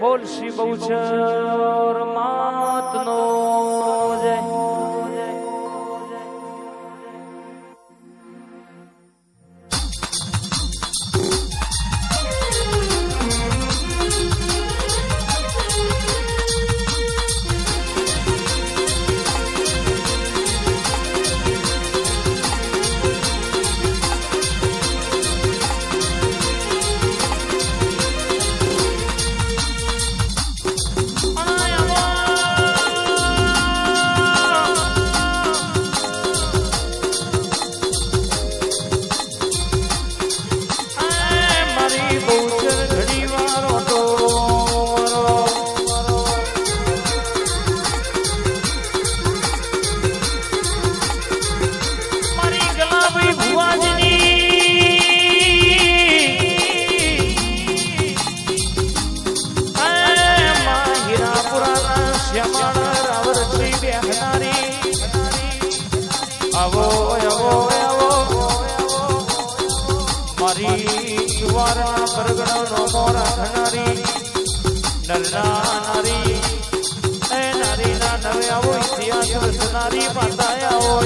બોલ શ્રી બહુચર માતનો જય. મારી જુવારા પરગણો મોરા ઘનારી નરના નારી એ નારી ના નવે આવો ઇતિહાસ રચનારી માતા આવો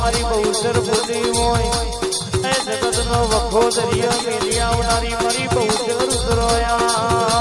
મારી બહુચર બોલી હોય એ જગત નો વખો દરિયા મેલી આવનારી મારી બહુચર ઉતરોયા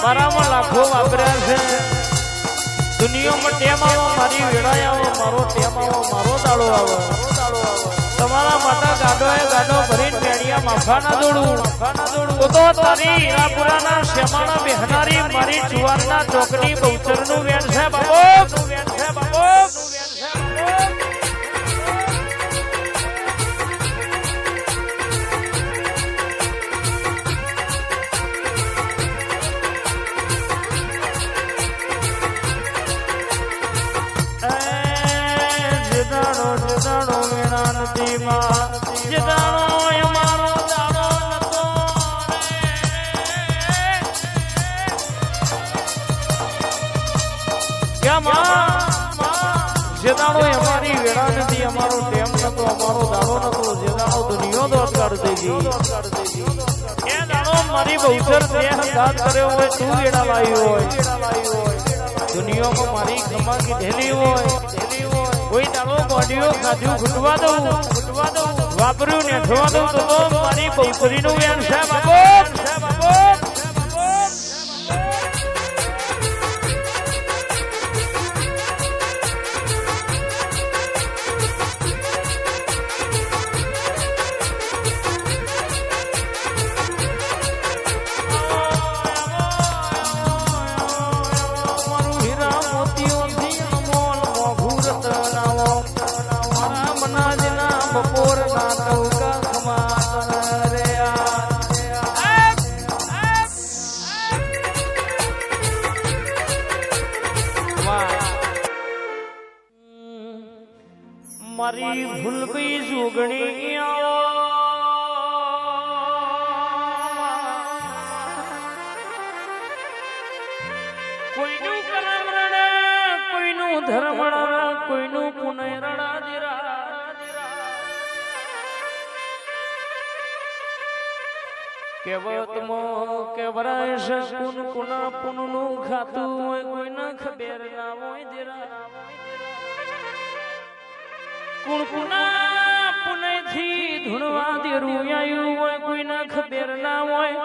મારામાં લાખો વાપર્યા છે દુનિયામાં ટેમ આવો મારી વેળાય આવો મારો ટેમ આવો મારો દાડો આવો તમારા માતા ગાડો ભરીને પેડિયા માફા ના દોડું તો તારી હીરાપુરાના શ્યામાના બેહનારી મારી જુવારના ચોકડી બહુચરનું વેણ છે બાબો જેદાણો અમારી વેળા નથી અમારો ટેમ નતો અમારો દાડો નતો જેદાણો દુનિયો દોર કરી દેજી એ દાડો મારી બહુચર તે હંગાત કર્યો હોય તું વેળા લાવી હોય દુનિયામાં મારી ખમા કીધેલી હોય કોઈ દાડો બોડીઓ ખાધ્યું ઘૂટવા દઉં વાપર્યું ને ઠવા દઉં તો મારી બહુકરીનું વેણ છે બાબો બપોર મારી ભૂલ ગઈ જોગણી કોઈનું કરમ રડે કોઈનું ધર્મ રડે કોઈનું પુનઃ રડા દીરા કેવતમાં કેવરાય છે કુન કુના પુનનું ખાતું હોય કોઈના ખબર ના હોય દીરા કુણ કુના પુનઃથી ધૂણવા દેરું આયું હોય કોઈના ખબર ના હોય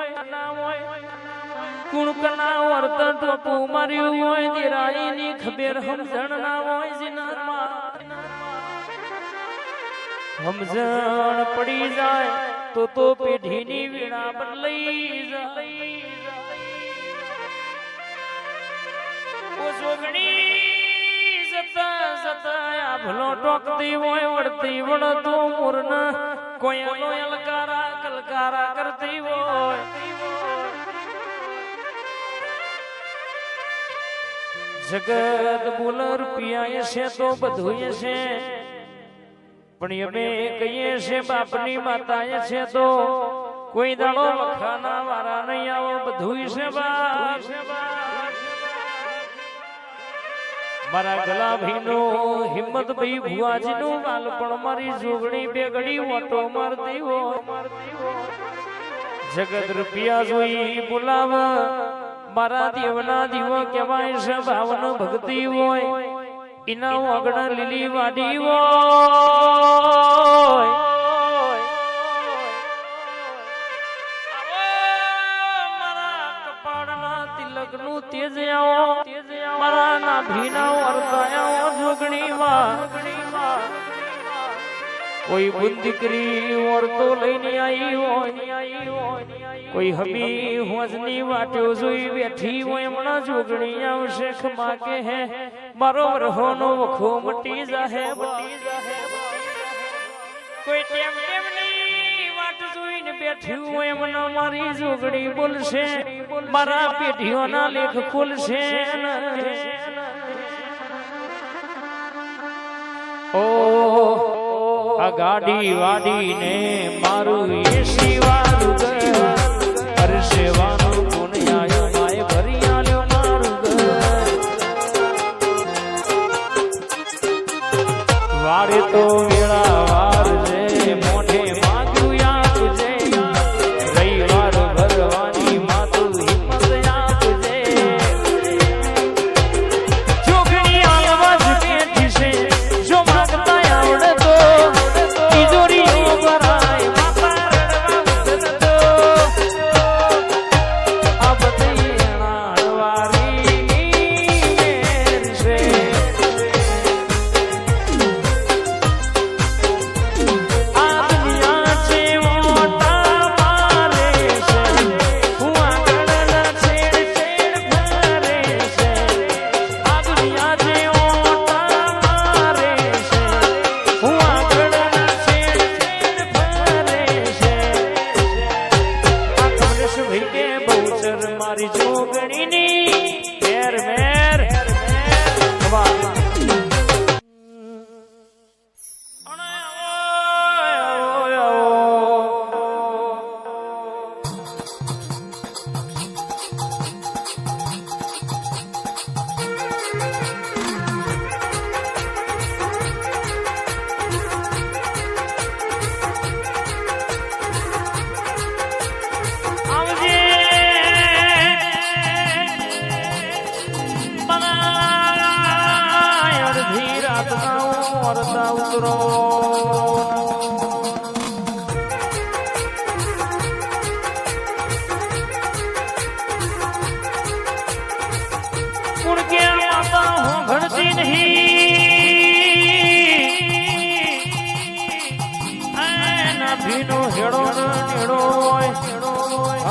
કુણ કના વર્ત ટોપુ માર્યું હોય દીરાઈની ખબર સમજણ ના હોય જીનામાં સમજણ પડી જાય તો પેઢીની વીણા બદલાઈ જાય ઓ જોગણી જતા જતા આ ભલો ટોકતી હોય વળતી વળતો મોરના કોયનો અલકારા કલકારા કરતી હોય જગત બોલ રૂપિયા છે તો બધું છે પણ અમે કહીએ છે બાપની માતા છે તો કોઈ દાડો વખાના વાળા નહીં આવો બધું છે બાપ મારા ગલાભીનો હિંમતભાઈ ભુવાજીનું બાલપણ મારી જોગણી બે ઘડી ઓટો મારતી હોય જગત રૂપિયા જોઈ બોલાવ મારા દેવના દીવો કહેવાય છે ભાવન ભક્તિ હોય ઇના આગળ લીલી વાડી હોય મારા કપાળના તિલકનું તેજ આવો મારા નાભીના વર્તાયા જોગણીમાં કોઈ બુંદ દીકરી ઓરતો લઈને આવી હોય કોઈ હમી હોજની વાટ્યો જોઈ બેઠી હોય હમણાં જોગણી આવશે ખમા કે હે મારો વરહોનો વખો મટી જાહે કોઈ ટેમ ટેમની વાટ જોઈને બેઠી હોય હમણાં મારી જોગણી બોલશે મારા પેઢીઓના લેખ ખોલશે ઓ આ ગાડી વાડીને મારું એસી વાળું ઘર હરસેવાનું પુણ્યાયો માય ભરી આલ્યો મારું ઘર વારે તો વેળા વાર છે મોઢે માગ્યું આપજે રવિવાર ભરવાની માતું હિંમત આપજે જોગણી આલવા જ બેઠી છે જો માગતા આવડે તો તિજોરીઓ ભરાય બાપા રડવા આ બધી અણાળવારી મેર છે આ દુનિયા છે મોટા મારે છે હું આગળના છેડ છેડ ફરે છે આ દુનિયા છે મોટા મારે છે હું આગળના છેડ છેડ ફરે છે આ કમલેશ ભાઈ કે બહુચર મારી જોગણીની મેર મેર વાહ આવજે અડધી રાતના ઓરતા ઉતરો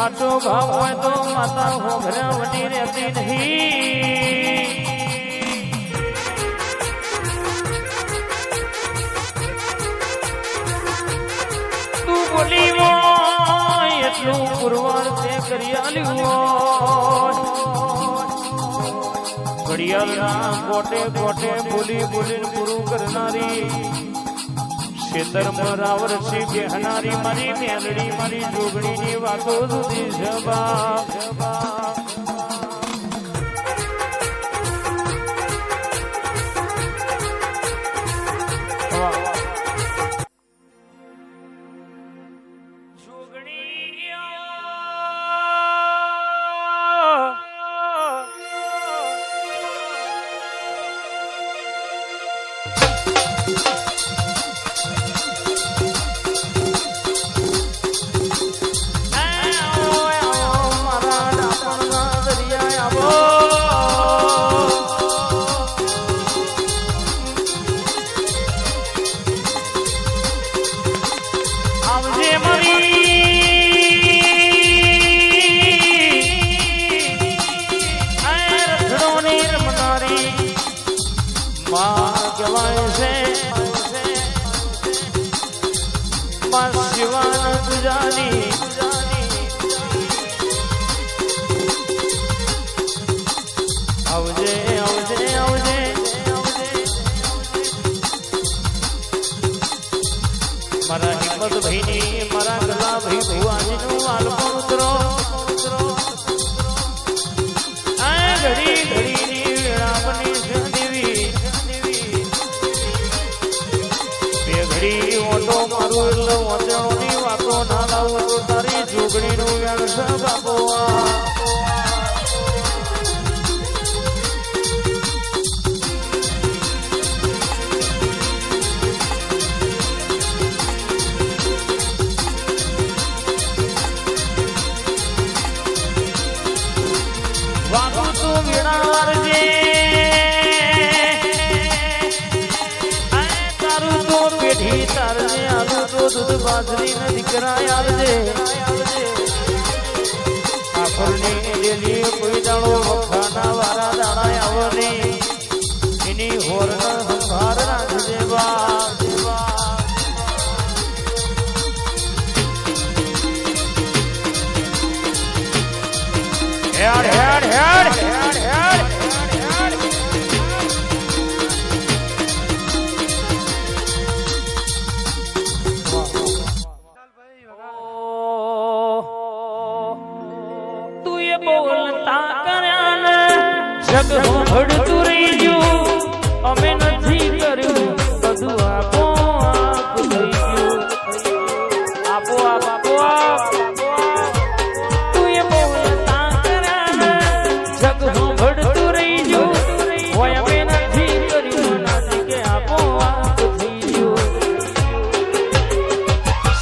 સાચો ભાવ હોય તો માતા હોભરા વટી રહેતી નહીં. તું બોલી હોય એટલું પુરવાર તે કરી આલ્યું. ઘડિયાળના કોટે કોટે બોલી બોલીને પૂરું કરનારી, ખેતરમાં રાવરસી બેહનારી મારી મેલડી મારી જોગણીની વાતો સુધી જબા. શિવાનંદ જાની આવજે આવજે આવજે મારા હિંમત ભાઈની મારા ગલા ભાઈ ભુવાજીનું આલપણ ઉતરો. આ ઘડી ઘડીની વેળાપની દેવી બે ઘડી ઓટો મારું એટલે ઓચણોની વાતો ના લાવું તો તારી જોગણીનું વ્યવસાય બાપોવા. બાજરી ને દીકરા આવજે આખરની ડેલી કોઈ દાડો વખાના વાળા દાડા આવને એની હોર સંભાર રાખજે બા. હેડ હેડ હેડ હેડ હેડ બોલતા કર્યા જગ ભડતું રહી ગયું. અમે નથી કર્યું બધું આપો આપ થઈ ગયું. આપો આપ આપો આપ તું એ બોલતા કર્યા જગ ભડતું રહી ગયું. હોય અમે નથી કર્યું નથી કે આપો આપ થઈ ગયું.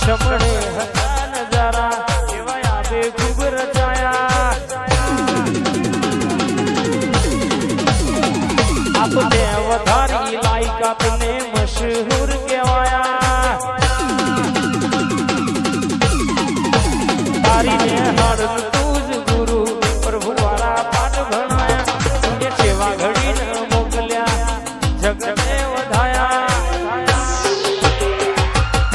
સમડે હતા નજારા એવા આપે ખૂબ રચાયા. આપને વધારી લાયકાત ને મશહૂર કહેવાયા. તારી ને હર તું જ ગુરુ પ્રભુ વાળા પાઠ ભણાયા. એ સેવા ઘડીને મોકલ્યા જગને વધાયા.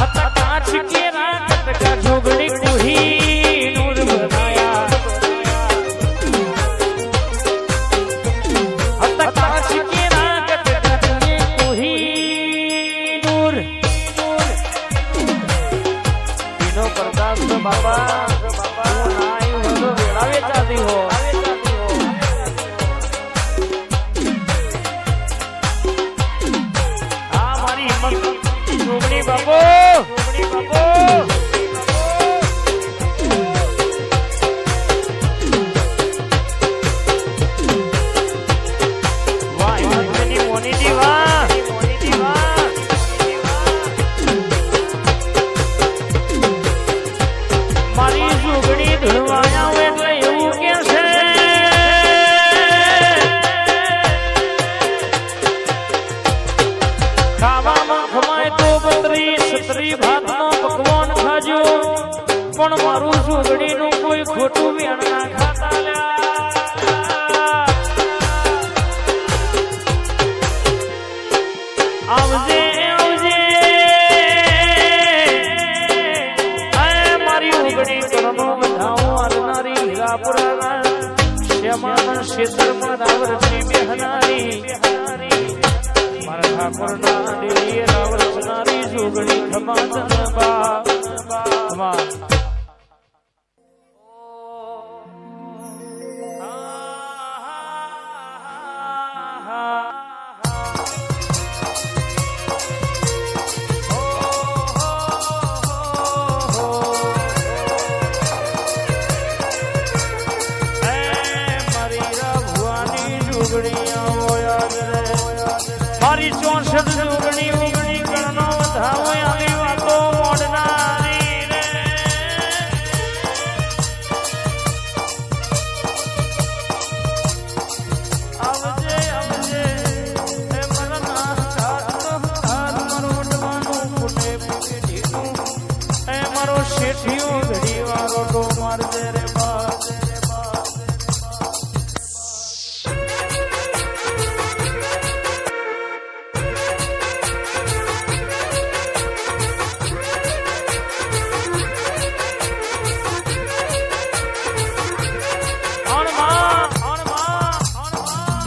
હતા કાચ કેરા કટકા જોગણી કુહી નૂર બનાયા. હતા કાચ બાબા તું નાઈ વધુ વેળાવે ચાલતી હો. હા મારી હિંમત જોગણી બાબો વાહ હિંમતની મોનીજી વાહ. પણ મારું જોગણીનું કોઈ ખોટું વેણના ખાતા લ્યા આવજે આવજે મારી ઉગડી કરનો વધાવો આલનારી હીરાપુરાના શ્યામાના ક્ષેત્રમાં રાવરસી બેહનારી મારા ઠાકોરના ડેલીએ રાવરસનારી જોગણી ખમાચન બા ખમા મારી 64 જોગણી ઉગણી કરનો વધાવો આવી વાતો મોડનારી રે આવજે આવજે એ મરના સાતો હાર મારો વડવાનું પુને પુકે દીધું એ મારો શેઠિયો ઘડી વાળો તો મારજે રે બા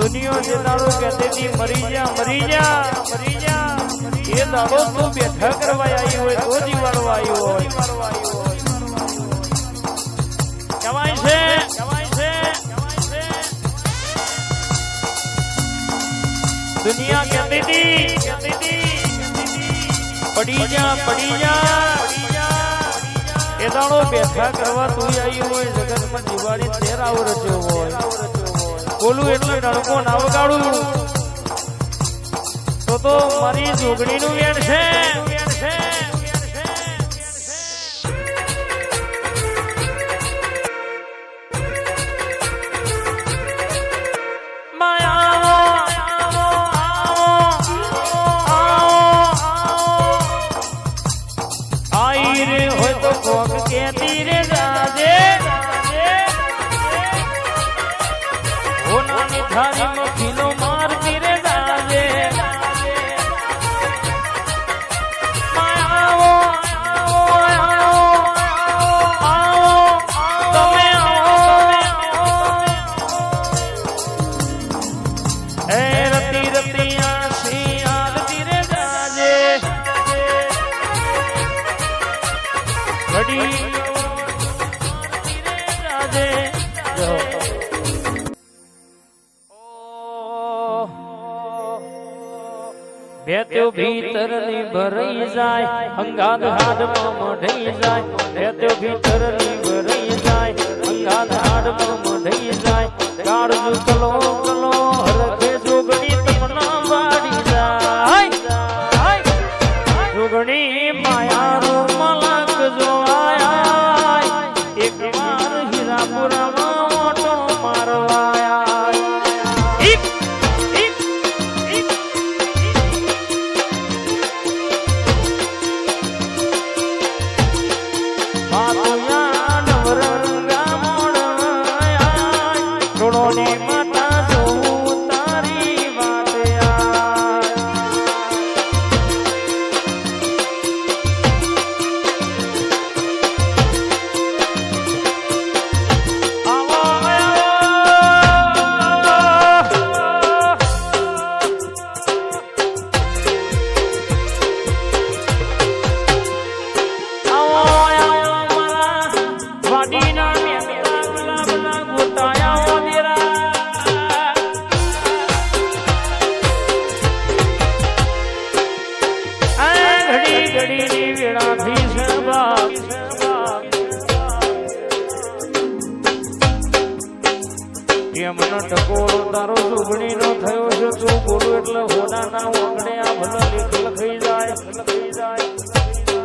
दुनिया से दाड़ो कहते थी मरी जा ये दाड़ो तू बैठा करवाई आई हो तो जीवाड़ो आई हो कमाई से दुनिया कहती थी पड़ी जा ये दाड़ो बैठा करवा तू आई हो जगत में दिवाળી तेरा और जो हो બોલું એટલે ડણકો ના વગાડું તો મારી જોગણીનું વેણ છે આઈ રે હોય તો કોક કેતી રે જાજે थारी मखिलो मार मेरे दाजे आओ तमे ए रती आशी आरती रे दाजे घड़ी दाजे जो બેત્યો ભીતર ની ભરાઈ જાય અંગાદ હાડમાં મઢઈ જાય બેત્યો ભીતર ની ભરાઈ જાય અંગાદ હાડમાં મઢઈ જાય કાળજુ કલો હરખે જોગણી તમના વાડી જાય જોગણી માયારો મલક જોવાયા એક વાર હીરાપુરામાં મોટો મારવાયા ટકોરો તારો સુગણી નો થયો છે તું બોલું એટલે હોનાના ઓગણે આ ભલો લેખ લખાઈ જાય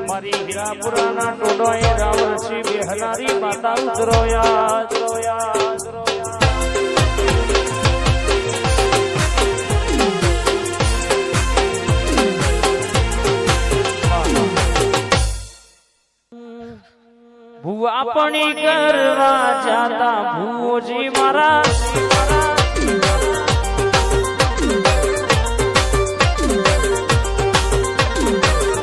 મારી હીરાપુરાના ટોડોએ રાવરસી બેહનારી માતા ઉતરોયા ભુવા આપણી કરવા જાતા ભૂજી મારા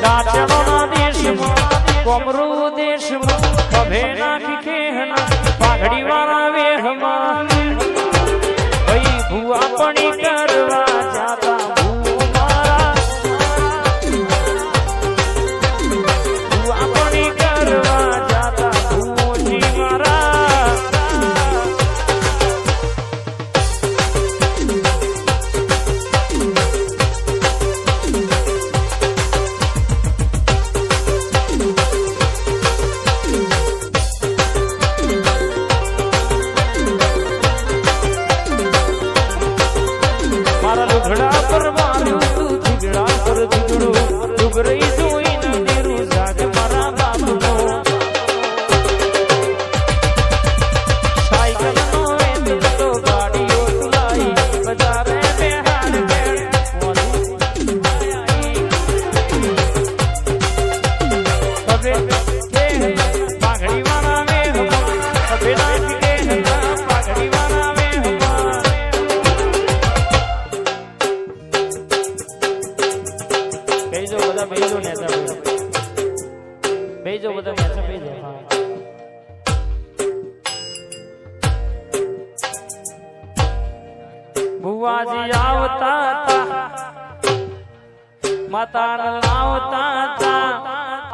દાચણોના દેશમાં કોમરૂ દેશમાં કભે નાખી ખેહના પાઘડી વાળા વેહમાં ભાઈ ભૂ આપણી કરવા જાતા ઘડા પર માર્યું તું ઝીગડા પર ઝીગડું ડુગરઈ જોઈને દેરું જાગ મારા બાપનો સાયકલનો વેચતો તો ગાડીઓ તુલાઈ બજારે બેહાડ બેડ હવે કે પાઘડી વાળા મેહમાં હવે નાખી કે પાઘડી વાળા મેહમાં બેજો બધા બેજો નેતા બેજો બધા નેતા બેજો ભુવાજી આવતા તા માતાને લાવતા તા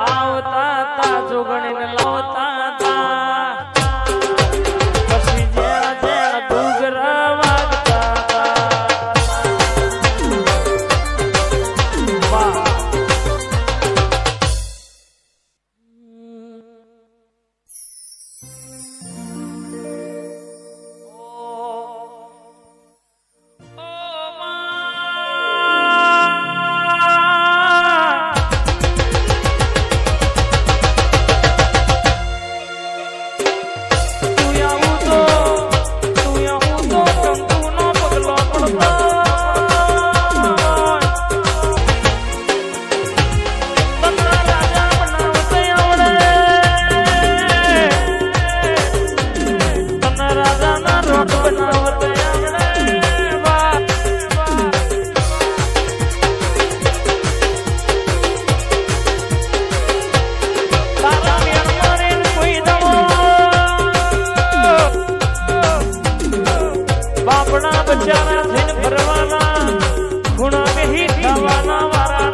આવતા તા જોગણીને લાવતા તા પછી જેણ જેણ ડુગરા વાગતા વાહ બાપડા બચારા થઈને ફરવાના ગુણા મેહી ખાવાના વારા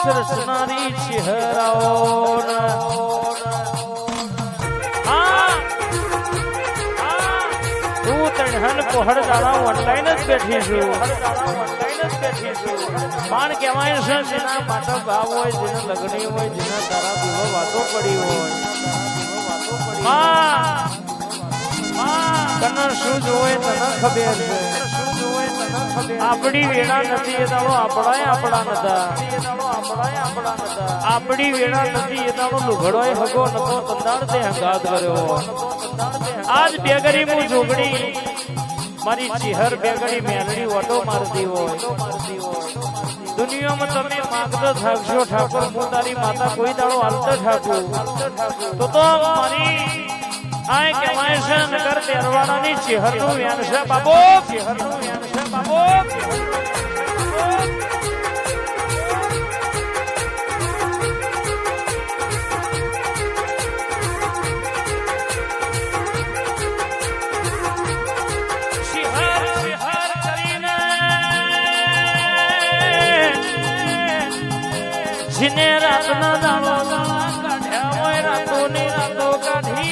સરસનારી ચહેરાઓ તું તણહન પહોળ દાડા ઓનલાઈન જ બેઠી છું માણ કહેવાય છે જેના માટે ભાવ હોય જેને લગણી હોય જેના તારા દીવો વાતો પડી હોય તને શું જોવે તને ખબર છે આપણી વેળા નથી એ દાડો આપણા નતા આપણી વેળા નથી એ દાડો લુઘડોય હગો નતો તંદાર તે હંગાત કર્યો આજ બેગરી મુ જોગણી મારી ચિહર બેગરી મેલડી ઓટો મારતી હોય દુનિયામાં તમે માંગતો થાકશો ઠાકોર હું તારી માતા કોઈ દાડો હાલતો ઠાકુર તો મારી આય કહેવાય છે નગર તેરવાડાની ચિહરનું વ્યાન છે બાબો जिने रातना दाड़ो काढ़्या होय रातो ने रातो काढ़ी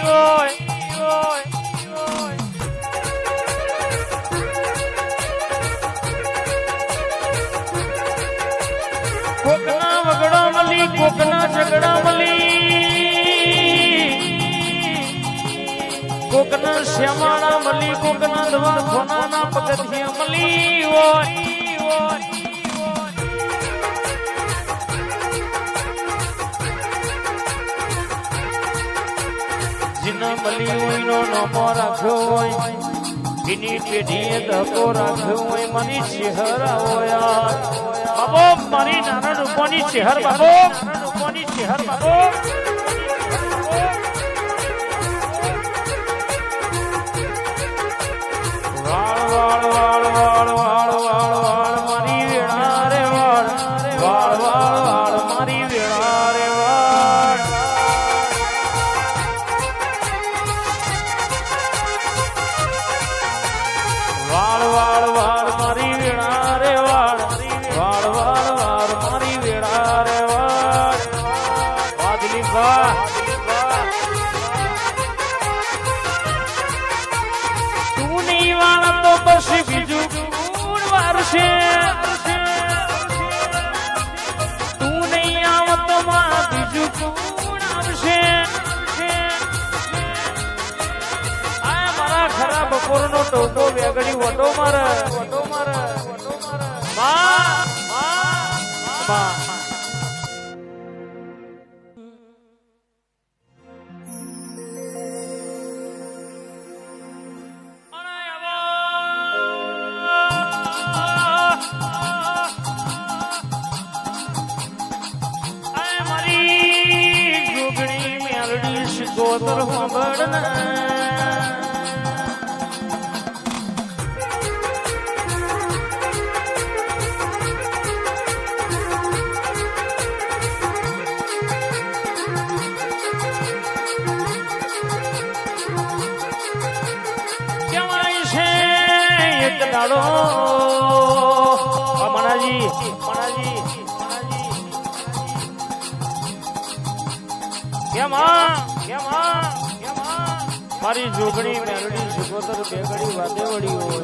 होय कोकना वगड़ा मली कोकना झगड़ा मली कोकना श्यामाड़ा मली कोकना दवा सोना ना पगथिया मली होय जिना मली होय नो नमो राख्यो होय इनी पेढ़ीए धको राख्यो होय मनी चेहरा होया बाबो मारी नाना रूपानी चेहर बाबो वाळ वाळ वाळ वाळ वाळ वाळ वाळ मारी वेळा रे वाळ वाळ वाळ वाळ मारी वेळा रे वाळ वाळ वाळ वाळ मारी वेळा रे वाळ वाळ वाळ वाळ मारी वेळा रे वाळ वादली वाह तू नहीं वाला तो बस बीजू कूड़ वारसे तू नहीं आवत मां बीजू कूड़ वारसे आय मारा खराब बपोरनो टोको वेगड़ी वटो मार मां गोतर बड़ना एक दाड़ो मनाजी मारी जोगणी मेलडी सुगोतर बेगड़ी वादे वड़ी होय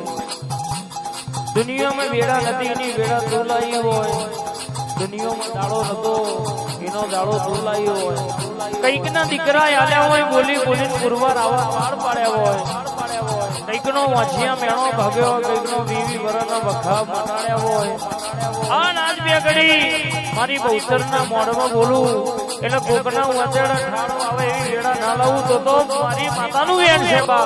दुनिया में बेड़ा नदी नी बेड़ा तोलाई होय दुनिया में दाड़ो नतो एनो दाड़ो तोलाई होय कईक ना दीकरा आल्या होय बोली बोलीन गुरवार आवा पार पाड्या होय कईकनो वाछिया मेणो भाग्यो कईकनो 20 वरना वखा मटाड्या होय आ नाच बेगड़ी मारी बहुतरना मोडमा बोलू એટલે કોકના વાજડા ઠાળો આવે એવી વેડા ના લાવું તો મારી માતાનું વેણ છે બા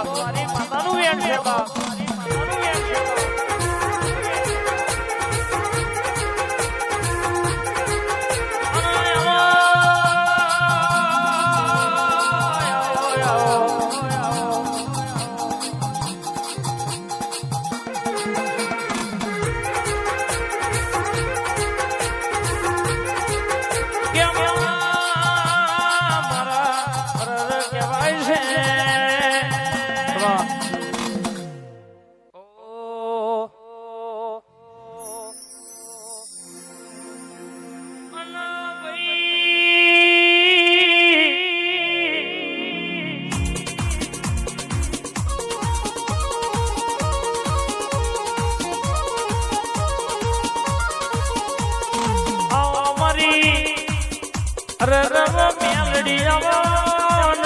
अरे रव मेलडी आवान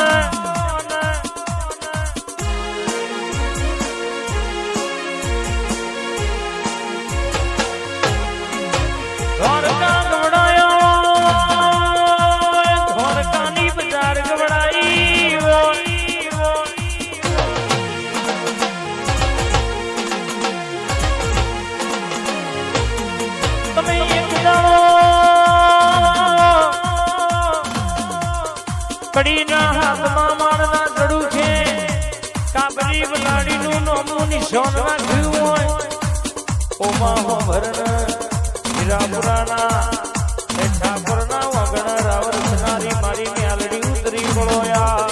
નિશાન રાખ્યું હોય ઓમાં હો ભરણ હીરાપુરાના એ ઠાકોરના વગણ રાવર સનારી મારી મ્યાલડી ઉતરી ગળોયા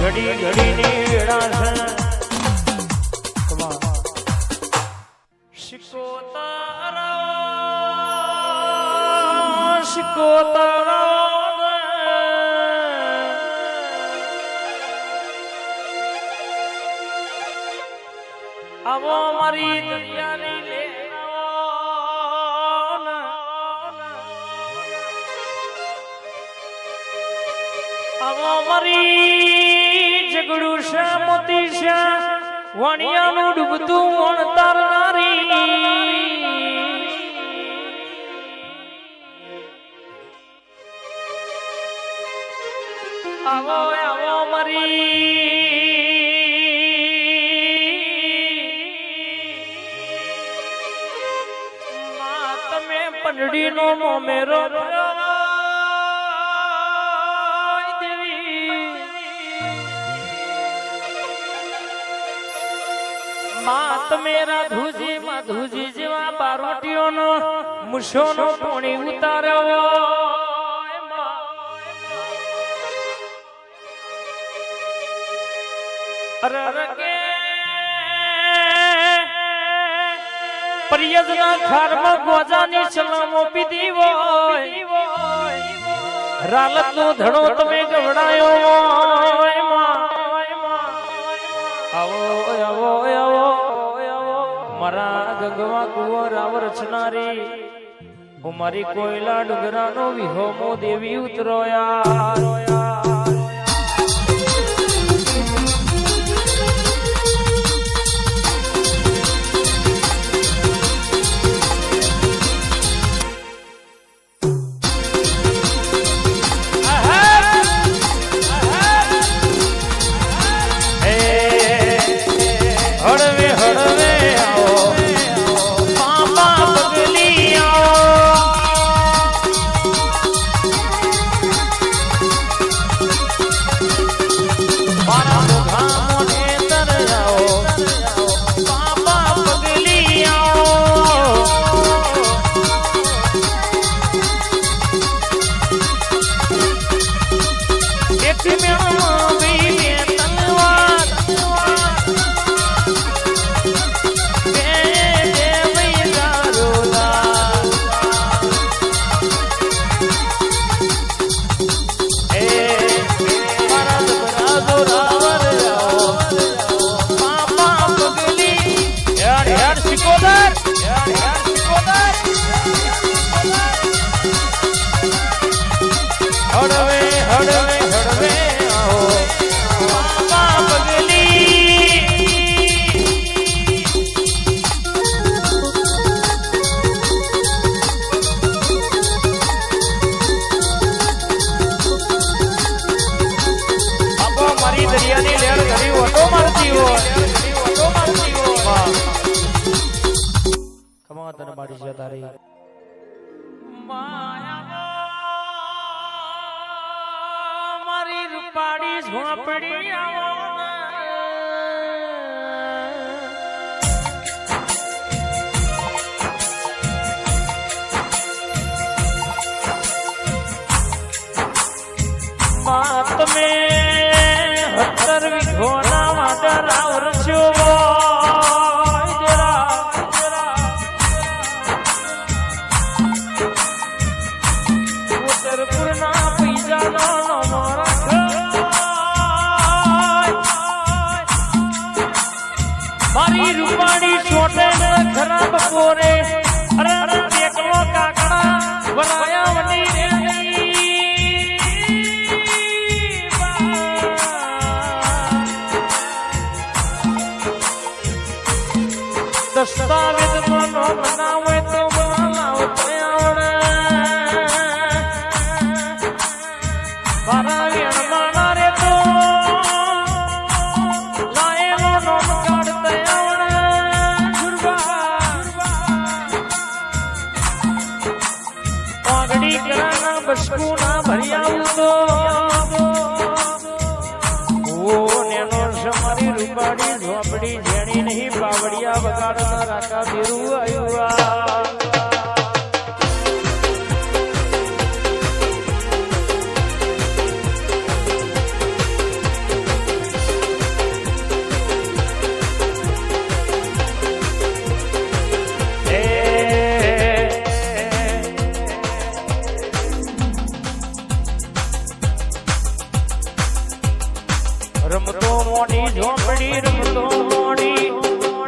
ઘડી ઘડીની વેળા છે શિકોતરા આવો મારી દરિયાની લે આવો મારી જગડું છે મોતી છે વાણિયાનું ડૂબતું વણ તારનારી આવો આવો મારી માં તમે પંડડીનો મોમેરો મેરા ધુજી માં ધુજી જેવા બારોટીઓનો મુશોનો પોણી ઉતાર્યો અરે કે પરિયજના ખારમાં ગોજાની સલામો પીધી હોય રાલતનો ધડો તમે ગવડાયો હોય આવો આવો આવો મારા ગંગવા કુંવર રાવર રચનારી મારી કોયલા ડુંગરાનો વિહોમો દેવી ઉતરોયા મારી રૂપાડી ઝોપડી તમે 17 વીઘોના વાડા રાવર છો ઉત્તરપુરના પૈસા નો મારા ઘડી કરાના બસકું ના ભરી આવું તો નેનો મારી રૂપાડી ઝોપડી જેણી નહીં બાવડિયા વગાડના રાકા દેરું આવ્યા રમતો મોટી ઝોપડી રમતો મોટી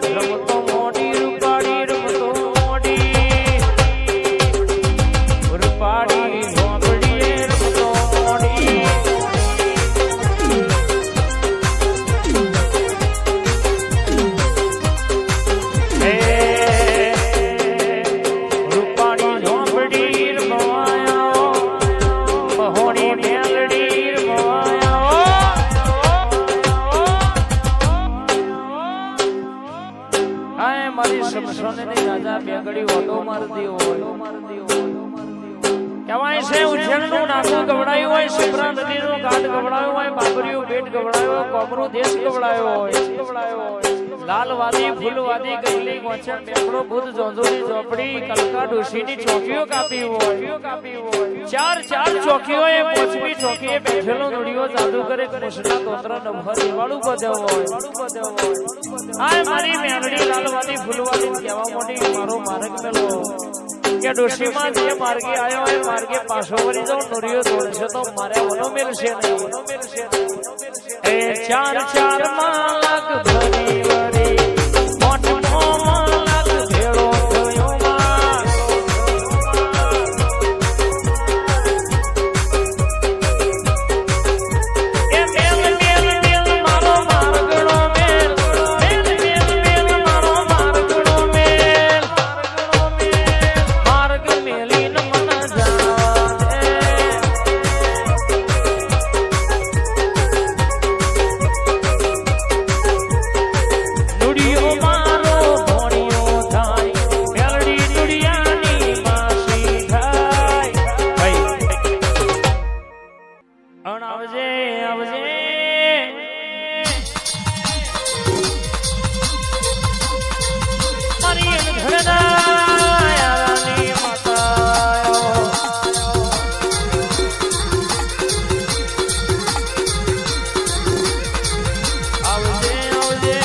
રમતો મોટી રૂપાડી રમતો મોટી રૂપાડી ઝોપડી રમતો મોટી રૂપાડી ઝોપડી રમવાયો મહોણી મેલડી રમવાયો મારી સમસોની રાજા બેગડી ઓટો મારતી હોય કહેવાય છે ઉજ્જૈનનું નાકું ગવડાયું હોય સપ્રા નદીનો ઘાટ ગવડાયો હોય બાબરીયું બેટ ગવડાયો હોય કોમરો દેશ ગવડાયો હોય લાલવાદી ફૂલવાદી ગઈલી ગોચણ બેગડો બુધ જોંજોની ઝોપડી કલકા ડોશીની ચોકીઓ કાપી હોય ચાર ચોકીઓએ પોચમી ચોકીએ બેઠેલો નોડિયો જાદુ કરે કૃષ્ણના તોત્ર નભર દેવાળું બજાવ હોય આ મારી મેલડી લાલવાદી ફૂલવાદી કહેવા મોટી મારો માર્ગ મેલો કે ડોશીમાં જે માર્ગે આવ્યો હોય માર્ગે પાછો વળી જાઉં નોરિયો દોડશે તો મારે વનો મેલશે નહીં એ ચાર માલક ભરી વરી મોટો માલક ભેળો થયો માં એ મેલ મારો માર્ગણો મેલ મારો માર્ગણો મેલ માર્ગ મેલીન મન નુડિયો મારો ભોણિયો થાય મેલડી નુડિયાની માસી થાય અણ આવજે મારી ઘરના યારાની માતા આવજે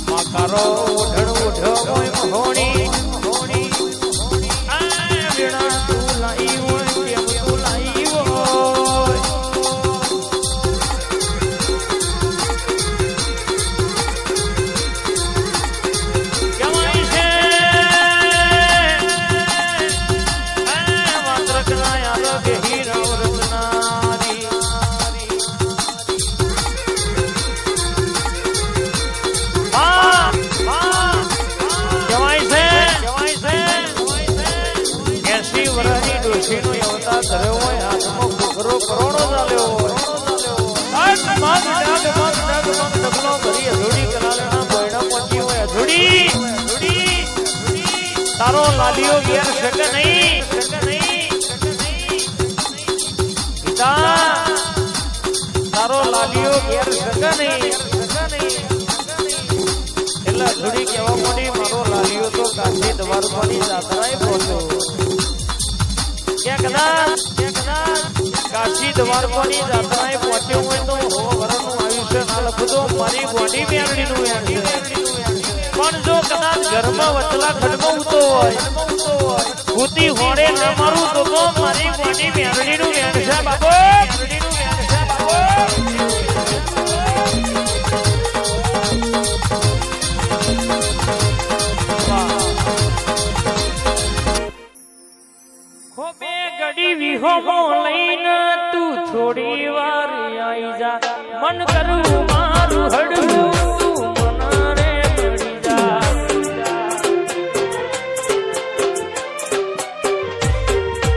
માકારો ઉઢો મોય મહોણી આ વીણા તું લાઈ હોય કેમ તું લાઈ હોય કમાઈ છે આ વાત્રકના યાર બેહી રાવ રત્નારી વરાની ડોશીનો અવતાર ધર્યો હોય હાથમાં ઘૂઘરો કરોડો ચાલ્યો હોય ડગલો ભરી અધૂરી કરાલેના બોયડા પહોંચી હોય અધૂરી તારો લાલીઓ ઘેર શકે નહીં પિતા તારો લાલીઓ ઘેર શકે નહીં એટલે અધૂરી કહેવા માંડી મારો લાલીઓ તો કાશી દ્વારકાની જાત્રાએ પહોંચ્યો કાશી દ્વારકાની જાત્રાએ પહોંચ્યો હોય તો વરનું આયુષ્ય ના લખતો મારી બોડી મેળડીનું પણ જો કદાચ ઘરમાં વચલા ખડમવતો હોય ભૂતી હોડે ન મારું તો મારી બોડી મેળડીનું વેણશે બાબો વિહોમો લઈને તું થોડી વાર આઈ જા મન કરું મારું હડવું તું મને પડી જા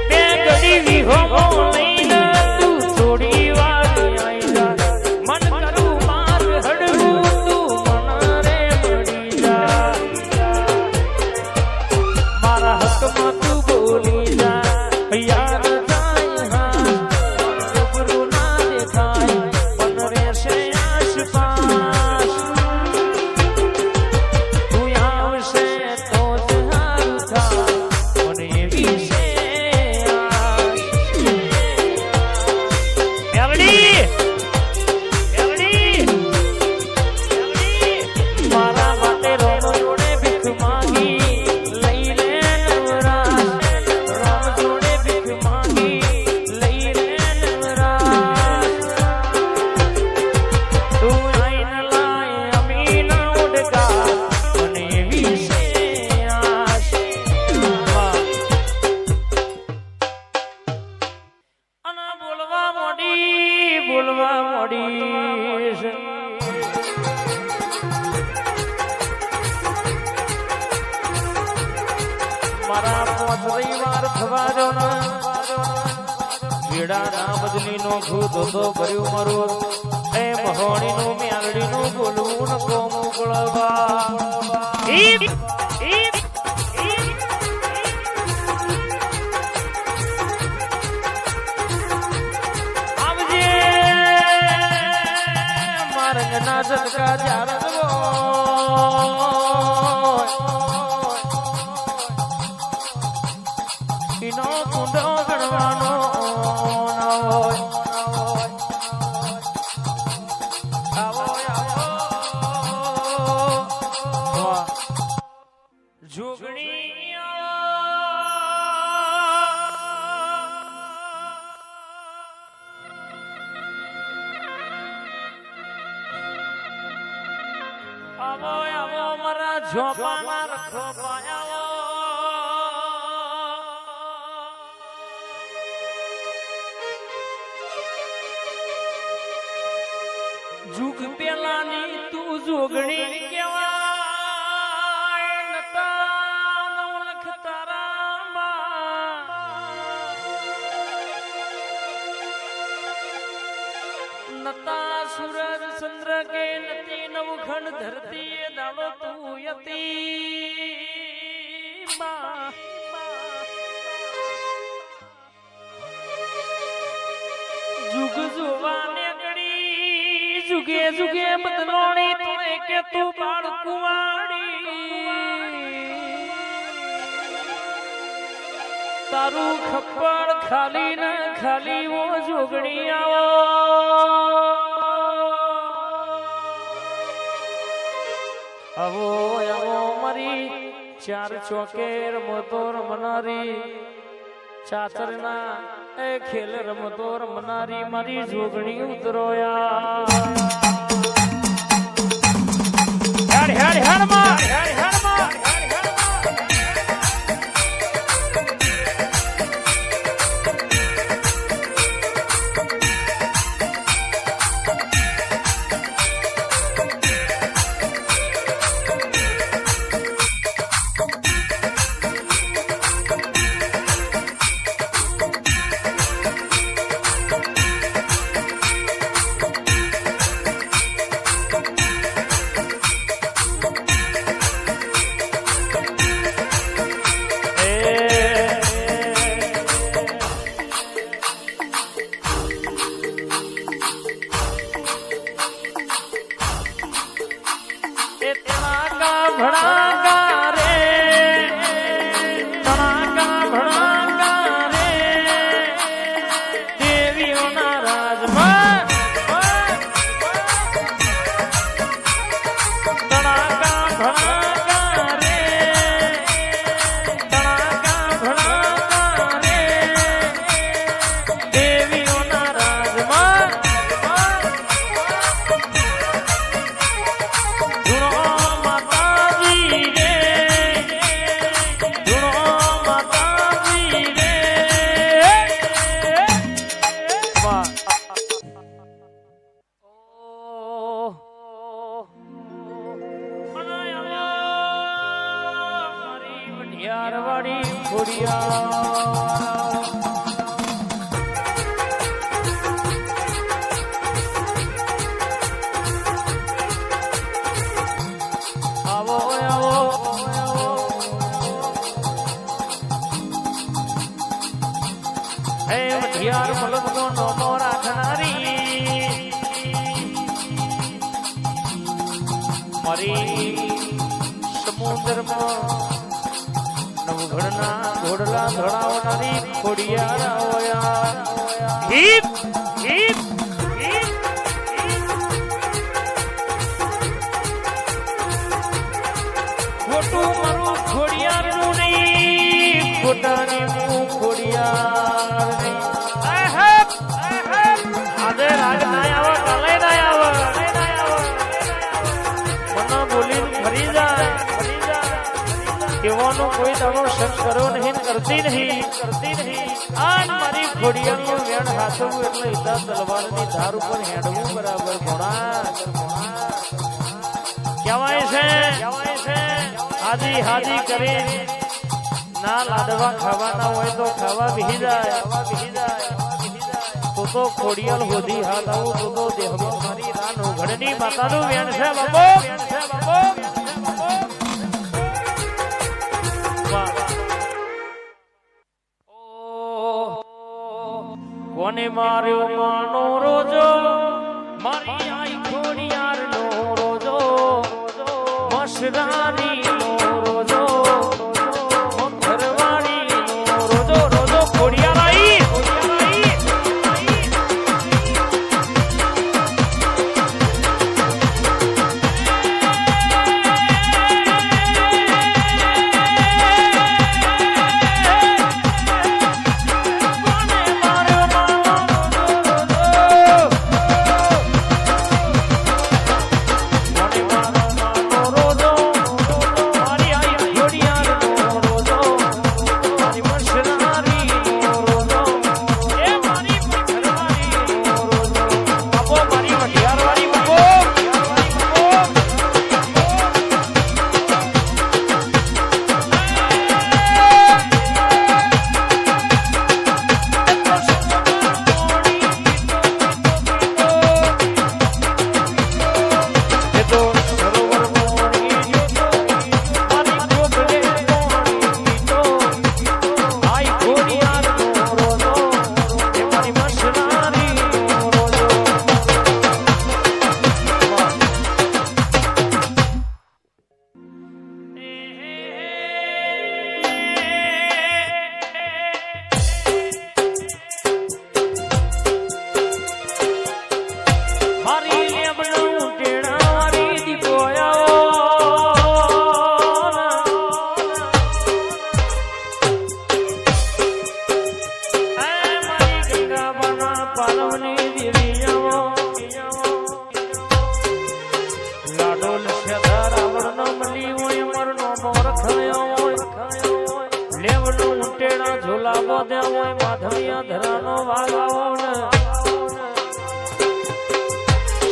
બે ઘડી વિહોમો લઈને તું થોડી વાર આઈ જા મન કરું રખવાજો ના વેડા ના બદલી નો ખુદ તો ભર્યું મારું એ મહોણી નું મ્યાલડી નું બોલવું ન કો મોકળવા આવજે મારંગના સદકા જાળવો નો કુંડો ગણવાનો જોગણી આવો આવો મારા ઝોપાના રખો પાયાવો જુગ પેલાની તું જોગણી કેવાય નતા નવલખ તારામાં નતા સૂરજ ચંદ્ર કે નતી નવખંડ ધરતી એ દાડો તું યતી જુગ જોવાને જુગે જુગે બદલોણી તોય કે તું બાળ કુવાડી તારું ખપ્પડ ખાલી ન ખાલી ઓ જોગણી આવો આવો આવો મારી ચાર ચોકે રમતો રમનારી ચાતરના એ ખેલ રમતો રમનારી મારી જોગણી ઉતરોયા હેડ હેડ હેડ માં હેડ હેડ માં સમુદ્રમાં નવઘણના ઘોડલા ધડાવનારી ખોડિયાર હિપ હિપ ખોટું મારું ખોડિયારનું નહીં ખોટાની હું ખોડિયાર નહીં આજે રાગ ના આવો કાલે ના આવો મને બોલીને ફરી જાય કેવાનો કોઈ દાડો શક કર્યો નહીં કરતી નહીં આજ મારી ખોડિયારનું વેણ હાથવું એટલે ઈદા તલવારની ધાર ઉપર હેડવું બરાબર ઘોડા કહેવાય છે હાજી હાજી કરી ના લાડવા ખાવાના હોય તો ખાવા બેહી જાય તો ખોડિયાલ હોધી હાથ આવું તો દેહમાં મારી રાનો ઘડની માતાનું વેણ છે બાપો કોને માર્યો માનો રોજો મારી આઈ ખોડિયાર નો રોજો મશરાની નો રોજો ઘરવાળી નો રોજો રોજો ખોડિયાર આઈ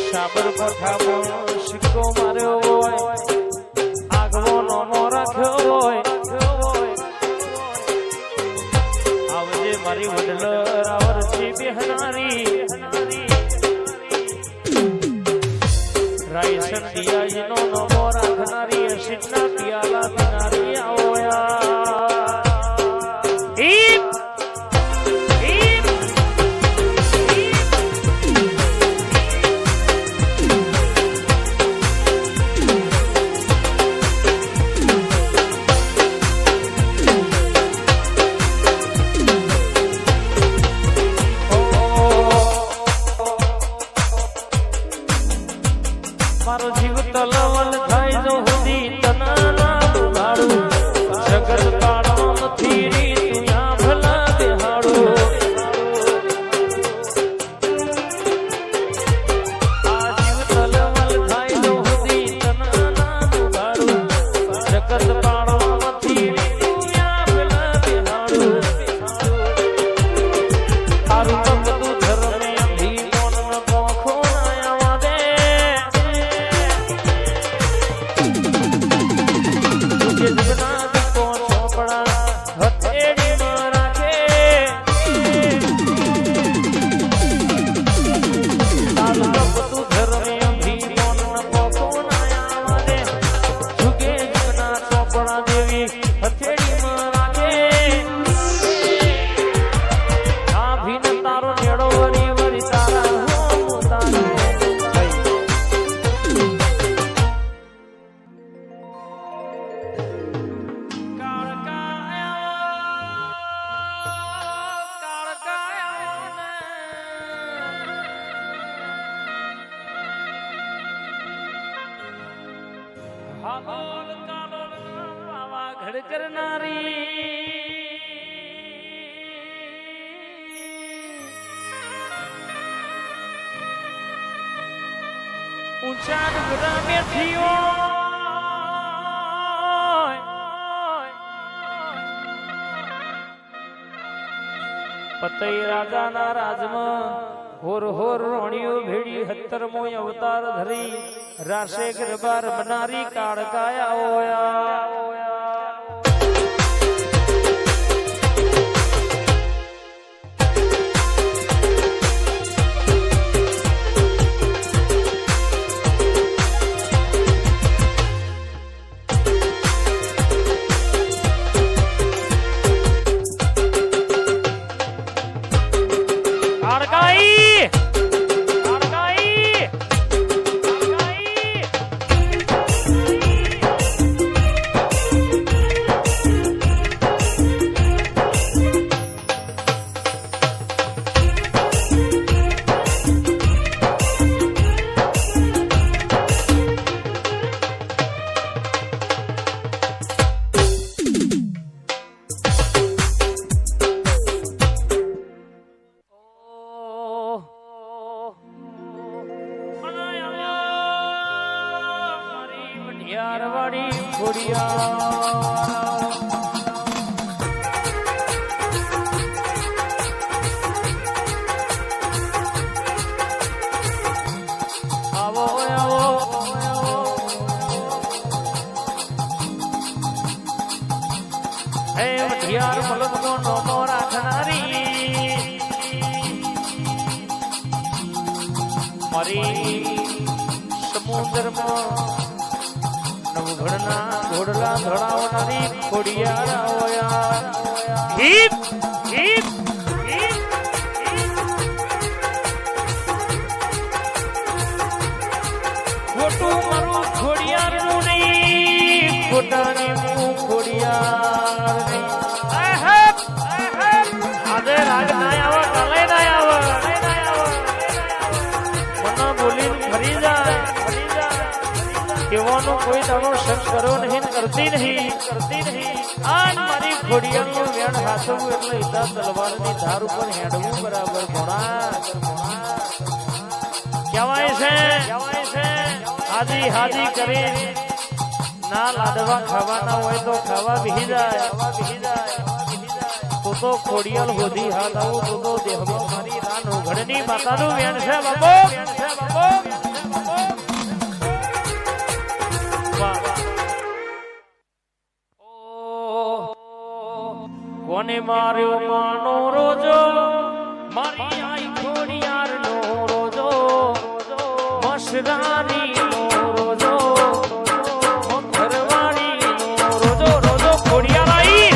સાબર પઠામાં સિક્કો માર્યો હોય આગવો નોમો રાખ્યો હોય આવજે મારી વડલર આવરથી બેહનારી રાયસન દિયાજીનો નોમો રાખનારી અસિતના પિયાલા પીનારી આવોયા મારો જીવ તલવલ થાય જો હુદી તના ના ઉઘાડું જગત પાડો નથી રી તું આ ભલા બેહાડું આ જીવ તલવલ થાય જો હુદી તના ના ઉઘાડું જગત પાડો નથી રી તું આ ભલા બેહાડું તારું બધું ધર્મે અંધી મોન ન પોખો ના આવા દે ઘડ કરનારી ઊંચા ડુંગરા બેઠી પતઈ રાજાના રાજમાં હોર હોર રોણિયો ભેડી 17મો અવતાર ધરી રાશે ગરબા રમનારી કાળકાયા ઓયા મઢિયારવાળી ખોડિયાર આવો આવો હે મઢિયાર મલકનો નોમો રાખનારી મારી સમુદ્રમાં નવઘણના ઘોડલા ધડાવનારી ખોડિયાર આવો યાર હિપ હિપ હિપ ખોટું મારું ખોડિયારનું નહીં ખોટાની હું ખોડિયાર નહીં આજે રાગ ના આવો કાલે ના આવો મને બોલીને ફરી જાય કેવાનો કોઈ દાડો શક કર્યો નહીં કરતી નહીં આજ મારી ખોડિયારનું વેણ હાથવું એટલે ઈદા તલવારની ધાર ઉપર હેડવું બરાબર ઘોડા કહેવાય છે હાજી હાજી કરી ના લાડવા ખાવાના હોય તો ખાવા બેહી જાય તો ખોડિયાલ હોધી હાથ આવું તો દેહમાં મારી રાન ઉઘડની માતાનું વેણ છે બાપો કોને માર્યો માનો રોજો મારી આઈ ખોડિયારનો રોજો મશરાની નો રોજો ઘરવાળી નો રોજો રોજો ખોડિયાર આઈ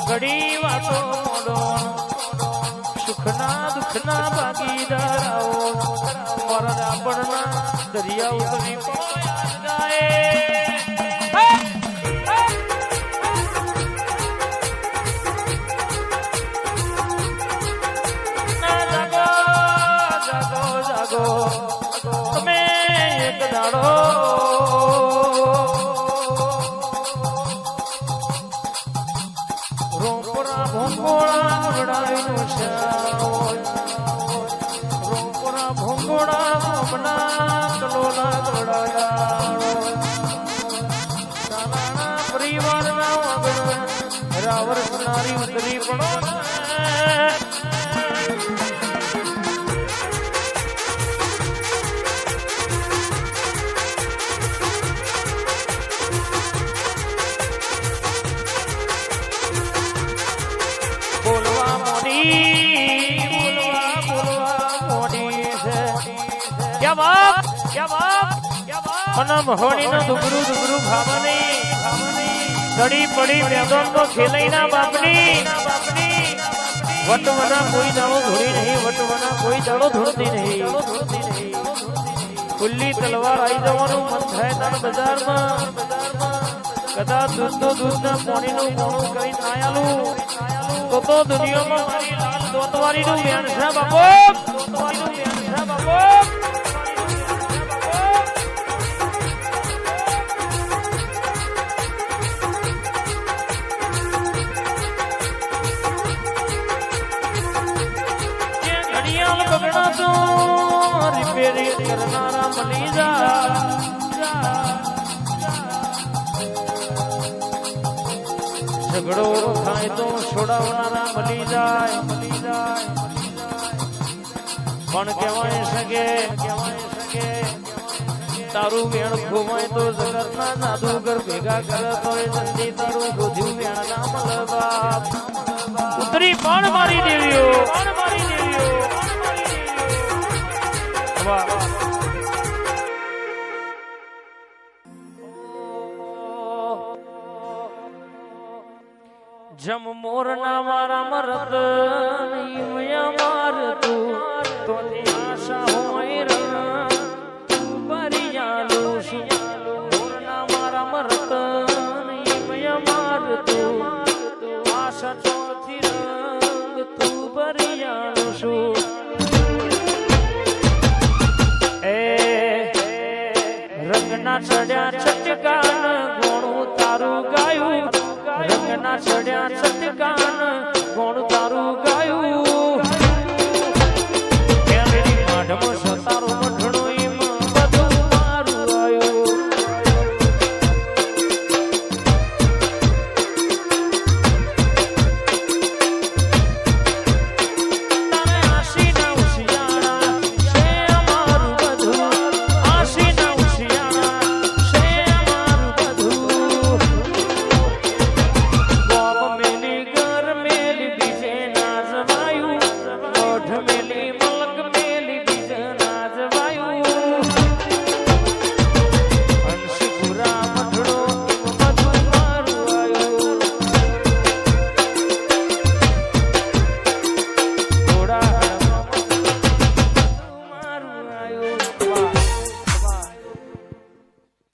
ઘડી વાતો સુખના દુઃખના ભાગીદારાઓ મારા રાબણના દરિયા ઉતરી જાગો તમે એક દાડો રાવર નારી ઉતરી પડો બોલવા મોડી છે ક્યા બાપ મને મહોણી નો દુબરું ભાવની ઘડી પડી મેદાન નો ખેલઈના બાપની વટવના કોઈ દાડો ધોડી નહીં વટવના કોઈ દાડો ધોડતી નહીં ખુલ્લી તલવાર આવી જવાનું મન થાય તાર બજારમાં કદાચ દૂધના પાણીનું મોણું કરી ના આલું તો દુનિયામાં મારી લાલ જોતવારી નું વેણ છે બાપો જોતવારી નું વેણ છે બાપો બગડા તો રિપેરિંગ કરનારા મળી જા ઝઘડો થાય તો છોડાવનારા મળી જાય પણ કહેવાય શકે તારું વેણ ખોવાય તો જગતના જાદુગર ભેગા કરત હોય જલ્દી તારું ગોધ્યું વેણ ના મળે બાપ ઉતરી પણ મારી દેવીઓ જમ મોર ના મારા મરદ માર તું તો આશા હોય તું પરિયાલું છું મોર ના મારા મરદ માર તું આશા ચોથી રંગ તું પરિયાલું છું રંગના ચડ્યા ચટકાન ગોણું તારું ગાયું રંગના ચડ્યા ચટકાન